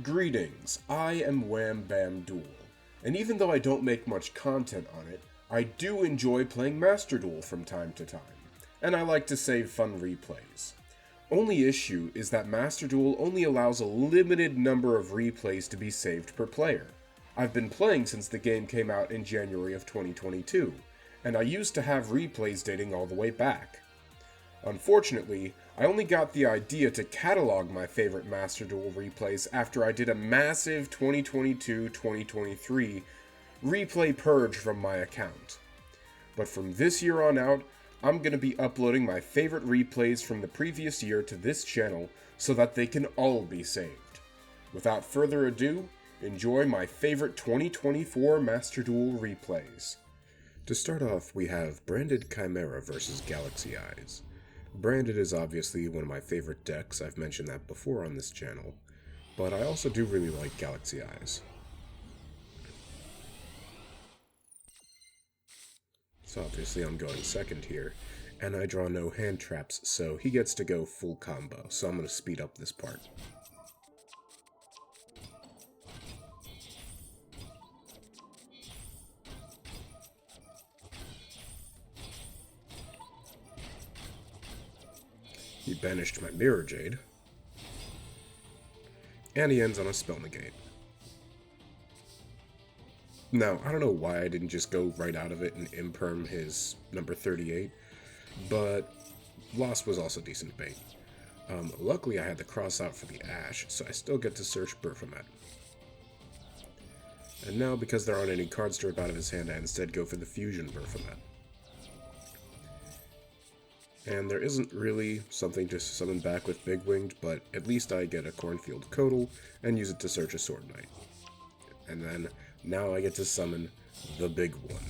Greetings, I am Wham Bam Duel, and even though I don't make much content on it, I do enjoy playing Master Duel from time to time, and I like to save fun replays. Only issue is that Master Duel only allows a limited number of replays to be saved per player. I've been playing since the game came out in January of 2022, and I used to have replays dating all the way back. Unfortunately, I only got the idea to catalog my favorite Master Duel replays after I did a massive 2022-2023 replay purge from my account. But from this year on out, I'm going to be uploading my favorite replays from the previous year to this channel so that they can all be saved. Without further ado, enjoy my favorite 2024 Master Duel replays. To start off, we have Branded Chimera versus Galaxy Eyes. Branded is obviously one of my favorite decks, I've mentioned that before on this channel, but I also do really like Galaxy Eyes. So obviously I'm going second here, and I draw no hand traps, so he gets to go full combo, so I'm going to speed up this part. He banished my Mirror Jade, and he ends on a Spell Negate. Now, I don't know why I didn't just go right out of it and imperm his number 38, but Lost was also decent bait. Luckily I had the cross out for the Ash, so I still get to search Baphomet. And now, because there aren't any cards to rip out of his hand, I instead go for the Fusion Baphomet. And there isn't really something to summon back with Big Winged, but at least I get a Cornfield Codal and use it to search a Sword Knight. And then, now I get to summon the big one.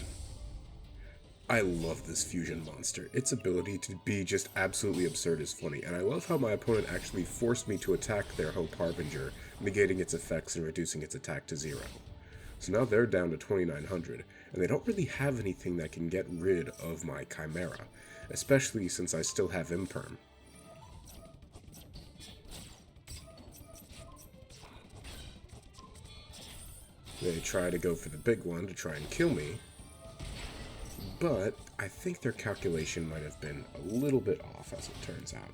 I love this fusion monster. Its ability to be just absolutely absurd is funny, and I love how my opponent actually forced me to attack their Hope Harbinger, negating its effects and reducing its attack to 0. So now they're down to 2900, and they don't really have anything that can get rid of my Chimera, especially since I still have Imperm. They try to go for the big one to try and kill me, but I think their calculation might have been a little bit off, as it turns out.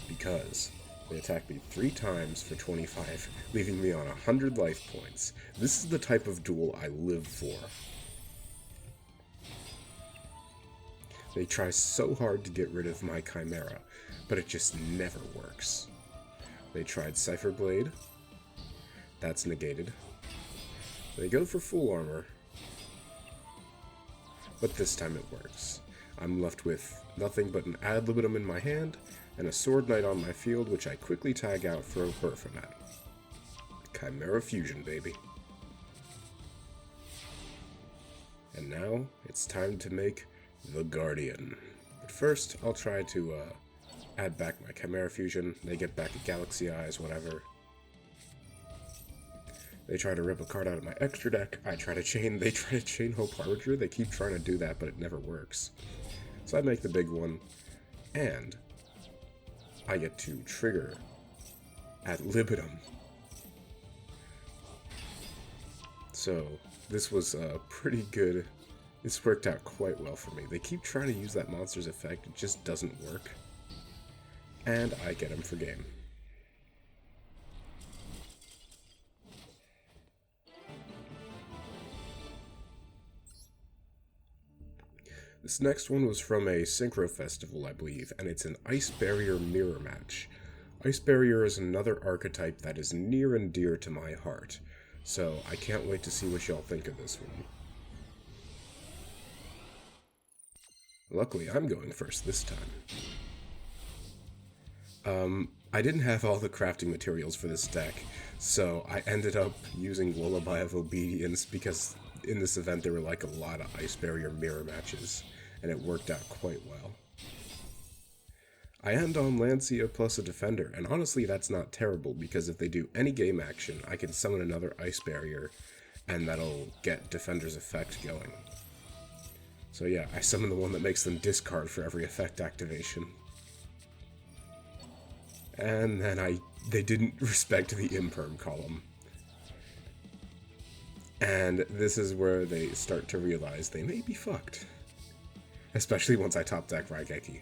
Because they attacked me 3 times for 25, leaving me on 100 life points. This is the type of duel I live for. They try so hard to get rid of my Chimera, but it just never works. They tried Cypher Blade. That's negated. They go for full armor, but this time it works. I'm left with nothing but an Ad Libitum in my hand and a Sword Knight on my field, which I quickly tag out for a Baphomet. Chimera Fusion, baby. And now it's time to make the Guardian. But first, I'll try to add back my Chimera Fusion. They get back a Galaxy Eyes, whatever. They try to rip a card out of my extra deck. They try to chain Hope Harbinger. They keep trying to do that, but it never works. So I make the big one, and I get to trigger Ad Libitum. So this was pretty good. This worked out quite well for me. They keep trying to use that monster's effect. It just doesn't work. And I get him for game. This next one was from a Synchro Festival, I believe, and it's an Ice Barrier mirror match. Ice Barrier is another archetype that is near and dear to my heart, so I can't wait to see what y'all think of this one. Luckily, I'm going first this time. I didn't have all the crafting materials for this deck, so I ended up using Lullaby of Obedience because in this event there were like a lot of Ice Barrier mirror matches, and it worked out quite well. I end on Lancia plus a Defender, and honestly that's not terrible, because if they do any game action, I can summon another Ice Barrier, and that'll get Defender's effect going. So yeah, I summon the one that makes them discard for every effect activation. And then they didn't respect the imperm column. And this is where they start to realize they may be fucked. Especially once I top deck Raigeki.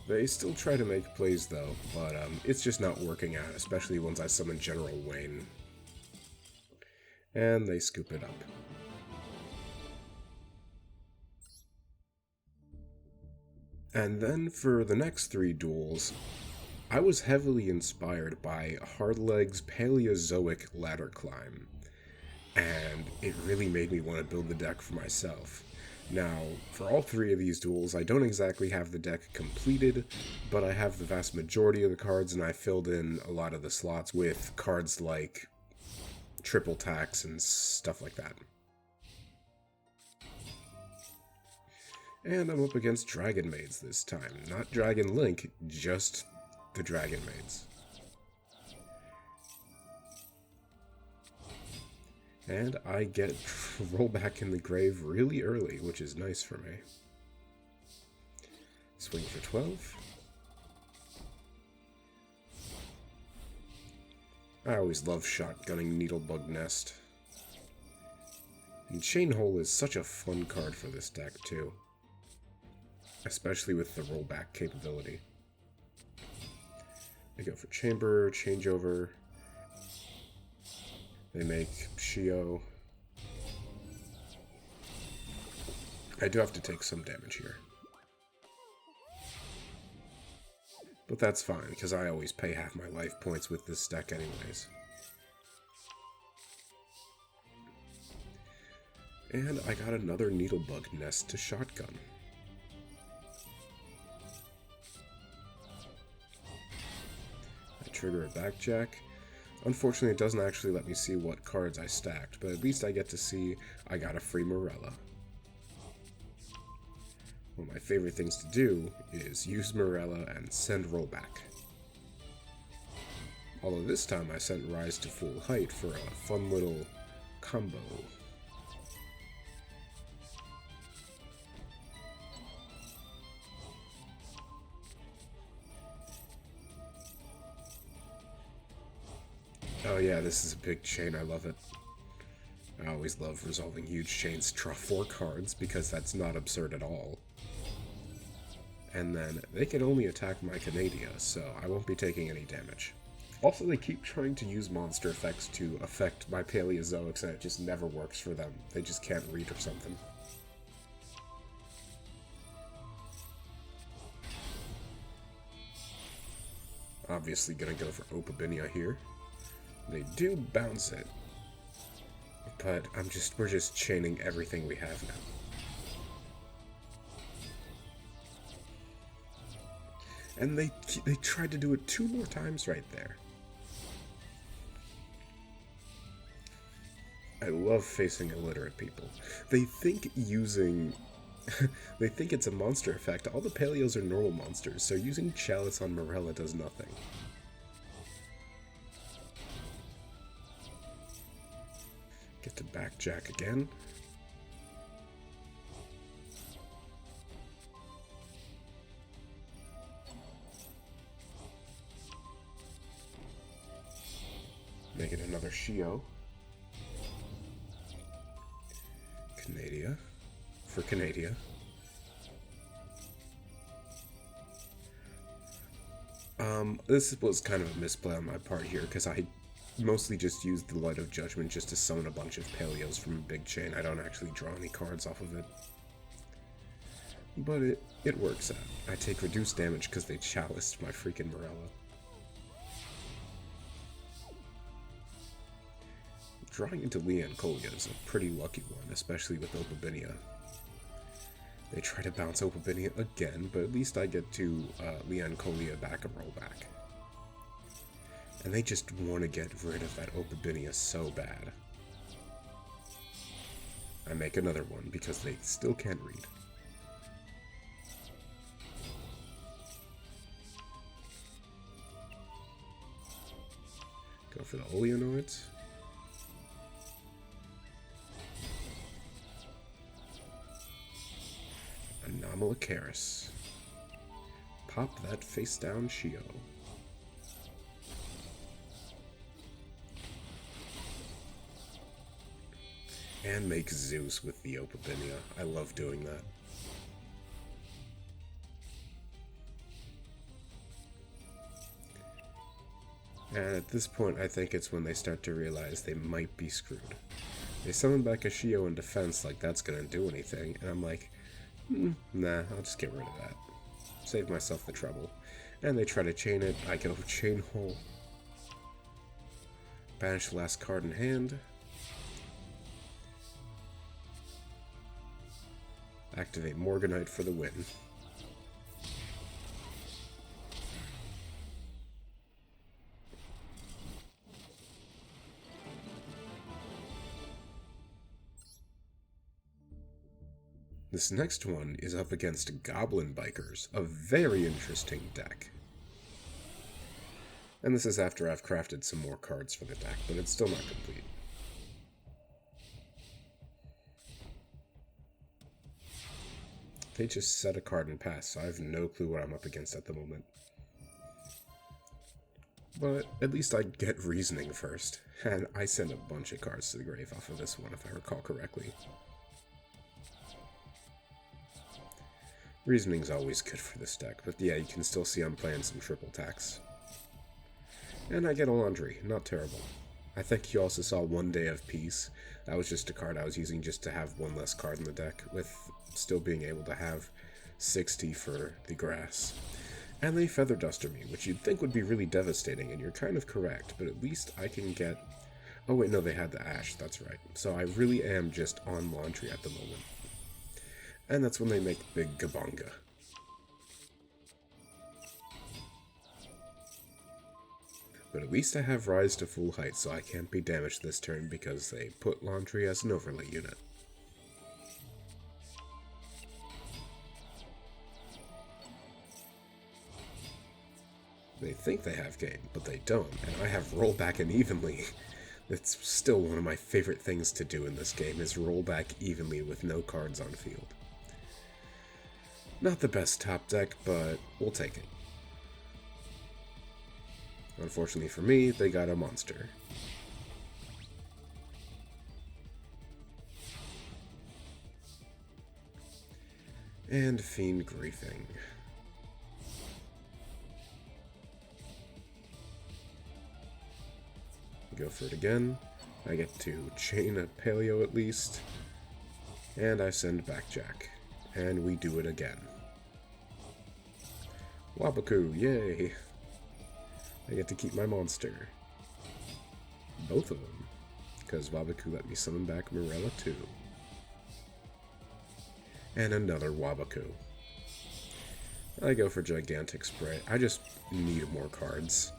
They still try to make plays though, but it's just not working out, especially once I summon General Wayne. And they scoop it up. And then for the next 3 duels, I was heavily inspired by Hardleg's Paleozoic ladder climb, and it really made me want to build the deck for myself. Now, for all 3 of these duels, I don't exactly have the deck completed, but I have the vast majority of the cards, and I filled in a lot of the slots with cards like triple tax and stuff like that. And I'm up against Dragonmaids this time. Not Dragon Link, just the Dragonmaids. And I get rollback in the grave really early, which is nice for me. Swing for 12. I always love shotgunning Needlebug Nest. And Chain Hole is such a fun card for this deck, too. Especially with the rollback capability. They go for Chamber, Changeover. They make Shio. I do have to take some damage here. But that's fine, because I always pay half my life points with this deck anyways. And I got another Needlebug Nest to shotgun. I trigger a Backjack. Unfortunately, it doesn't actually let me see what cards I stacked, but at least I get to see I got a free Morella. One of my favorite things to do is use Morella and send rollback. Although this time I sent Rise to full height for a fun little combo. Oh yeah, this is a big chain, I love it. I always love resolving huge chains. Draw 4 cards, because that's not absurd at all. And then they can only attack my Canadia, so I won't be taking any damage. Also, they keep trying to use monster effects to affect my Paleozoics, and it just never works for them. They just can't read or something. Obviously gonna go for Opabinia here. They do bounce it, but we're just chaining everything we have now. And they tried to do it 2 more times right there. I love facing illiterate people. They think using... they think it's a monster effect. All the Paleos are normal monsters, so using Chalice on Morella does nothing. Get to Backjack again. Make it another Shio. Canadia. For Canadia. This was kind of a misplay on my part here, because I mostly just used the Light of Judgment just to summon a bunch of Paleos from a big chain. I don't actually draw any cards off of it. But it works out. I take reduced damage because they chaliced my freaking Morella. Drawing into Leancolia is a pretty lucky one, especially with Opabinia. They try to bounce Opabinia again, but at least I get to Leancolia back and roll back. And they just want to get rid of that Opabinia so bad. I make another one because they still can't read. Go for the Oleonoids. Anomalocaris. Pop that face down Shio. And make Zeus with the Opabinia. I love doing that. And at this point, I think it's when they start to realize they might be screwed. They summon back a Shio in defense like that's gonna do anything, and I'm like, nah, I'll just get rid of that. Save myself the trouble. And they try to chain it, I go Chain Hole. Banish the last card in hand. Activate Morganite for the win. This next one is up against Goblin Bikers, a very interesting deck. And this is after I've crafted some more cards for the deck, but it's still not complete. They just set a card and pass, so I have no clue what I'm up against at the moment. But at least I get reasoning first, and I send a bunch of cards to the grave off of this one if I recall correctly. Reasoning's always good for this deck, but yeah, you can still see I'm playing some triple tax. And I get a Laundry, not terrible. I think you also saw One Day of Peace. That was just a card I was using just to have one less card in the deck, with still being able to have 60 for the grass. And they Feather Duster me, which you'd think would be really devastating, and you're kind of correct, but at least I can get... Oh wait, no, they had the Ash, that's right. So I really am just on Laundry at the moment. And that's when they make Big Gabonga. But at least I have Rise to full height, so I can't be damaged this turn because they put Laundry as an overlay unit. They think they have game, but they don't, and I have Roll Back Unevenly. It's still one of my favorite things to do in this game, is roll back evenly with no cards on field. Not the best top deck, but we'll take it. Unfortunately for me, they got a monster. And Fiend Griefing. Go for it again. I get to chain a Paleo at least. And I send back Jack. And we do it again. Wabaku, yay! I get to keep my monster. Both of them. Because Wabaku let me summon back Morella too. And another Wabaku. I go for Gigantic Spray. I just need more cards.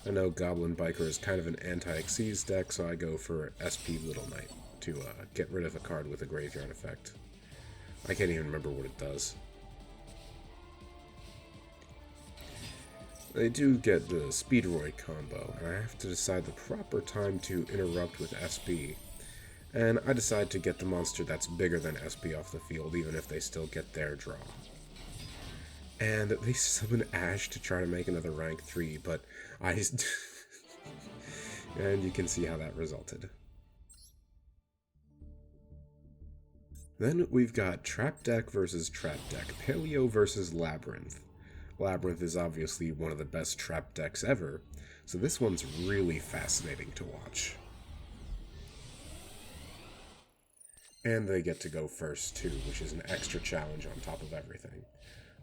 I know Goblin Biker is kind of an anti-Xyz deck, so I go for SP Little Knight to get rid of a card with a graveyard effect. I can't even remember what it does. They do get the Speedroid combo, and I have to decide the proper time to interrupt with SP. And I decide to get the monster that's bigger than SP off the field, even if they still get their draw. And they summon Ash to try to make another rank 3, but I... and you can see how that resulted. Then we've got Trap Deck versus Trap Deck, Paleo versus Labrynth. Labrynth is obviously one of the best trap decks ever, so this one's really fascinating to watch. And they get to go first too, which is an extra challenge on top of everything.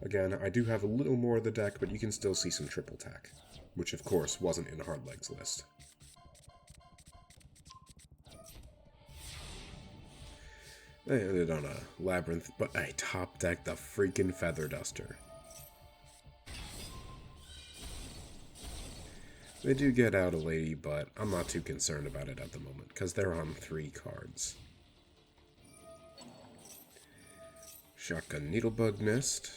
Again, I do have a little more of the deck, but you can still see some triple tack, which of course wasn't in Hardleg's list. They ended on a Labrynth, but I top decked the freaking Feather Duster. They do get out a lady, but I'm not too concerned about it at the moment, because they're on 3 cards. Shotgun Needlebug Nest.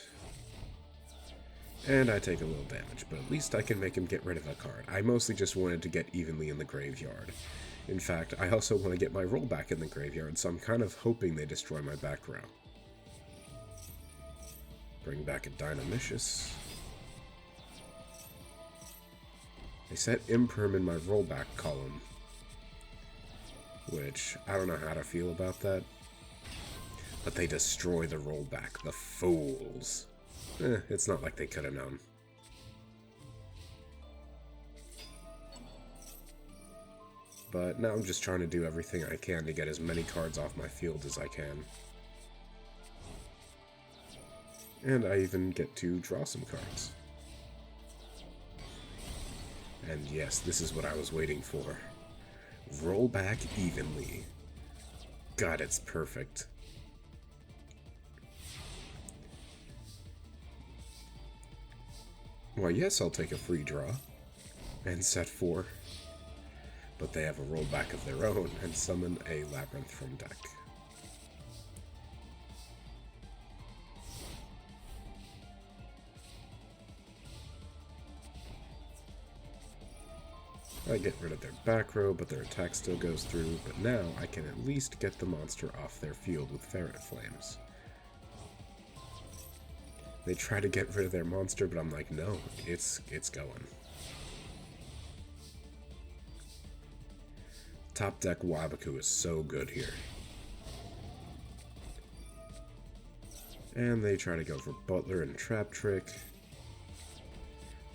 And I take a little damage, but at least I can make him get rid of a card. I mostly just wanted to get evenly in the graveyard. In fact, I also want to get my rollback in the graveyard, so I'm kind of hoping they destroy my back row. Bring back a Dynamicious. They set Imperm in my rollback column, which I don't know how to feel about that. But they destroy the rollback, the fools. It's not like they could have known. But now I'm just trying to do everything I can to get as many cards off my field as I can. And I even get to draw some cards. And yes, this is what I was waiting for. Roll back evenly. God, it's perfect. Why, yes, I'll take a free draw. And set 4. But they have a rollback of their own and summon a Labrynth from deck. I get rid of their back row, but their attack still goes through, but now I can at least get the monster off their field with Ferret Flames. They try to get rid of their monster, but I'm like, no, it's going. Top deck Wabaku is so good here. And they try to go for Butler and Trap Trick.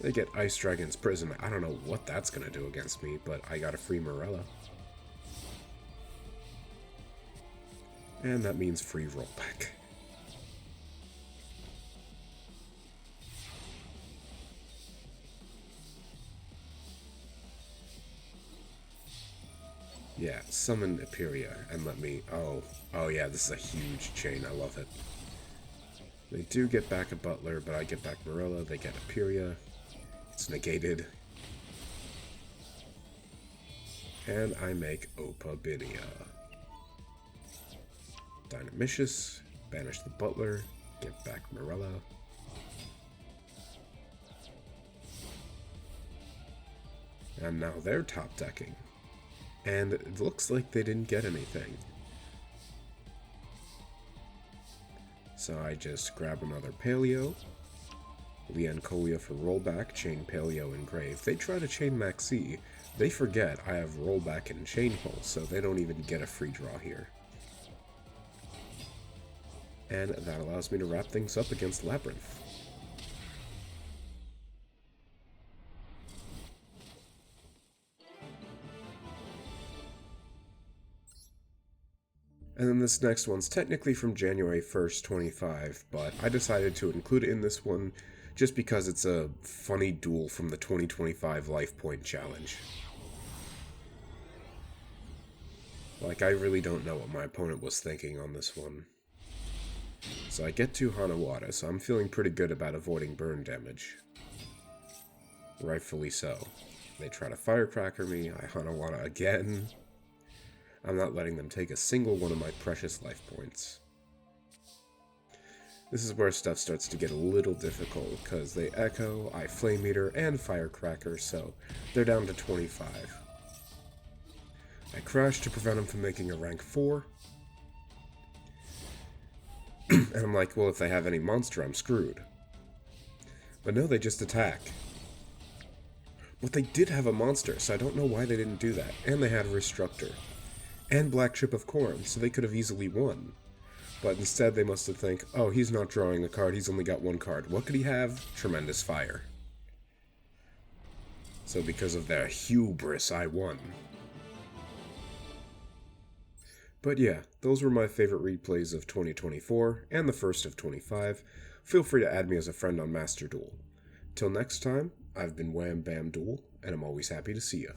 They get Ice Dragon's Prison. I don't know what that's going to do against me, but I got a free Morella. And that means free rollback. Yeah, summon Eperia and let me... Oh yeah, this is a huge chain. I love it. They do get back a Butler, but I get back Morella. They get Eperia. It's negated. And I make Opabinia. Dynamicious. Banish the Butler. Get back Morella. And now they're top decking. And it looks like they didn't get anything. So I just grab another Paleo. Leancolia for rollback, chain Paleo and Grave. They try to chain Maxi. They forget I have rollback and chain hole, so they don't even get a free draw here. And that allows me to wrap things up against Labrynth. And then this next one's technically from January 1st, 25, but I decided to include it in this one just because it's a funny duel from the 2025 Life Point Challenge. Like, I really don't know what my opponent was thinking on this one. So I get to Hanawada, so I'm feeling pretty good about avoiding burn damage. Rightfully so. They try to Firecracker me, I Hanawada again. I'm not letting them take a single one of my precious life points. This is where stuff starts to get a little difficult, because they Echo, I Flame Eater, and Firecracker, so they're down to 25. I Crash to prevent them from making a rank 4. And I'm like, well, if they have any monster, I'm screwed. But no, they just attack. But they did have a monster, so I don't know why they didn't do that. And they had a Restructor. And Black Chip of Corn, so they could have easily won. But instead they must have think, oh, he's not drawing a card, he's only got one card. What could he have? Tremendous Fire. So because of their hubris, I won. But yeah, those were my favorite replays of 2024, and the first of 25. Feel free to add me as a friend on Master Duel. Till next time, I've been Wham Bam Duel, and I'm always happy to see ya.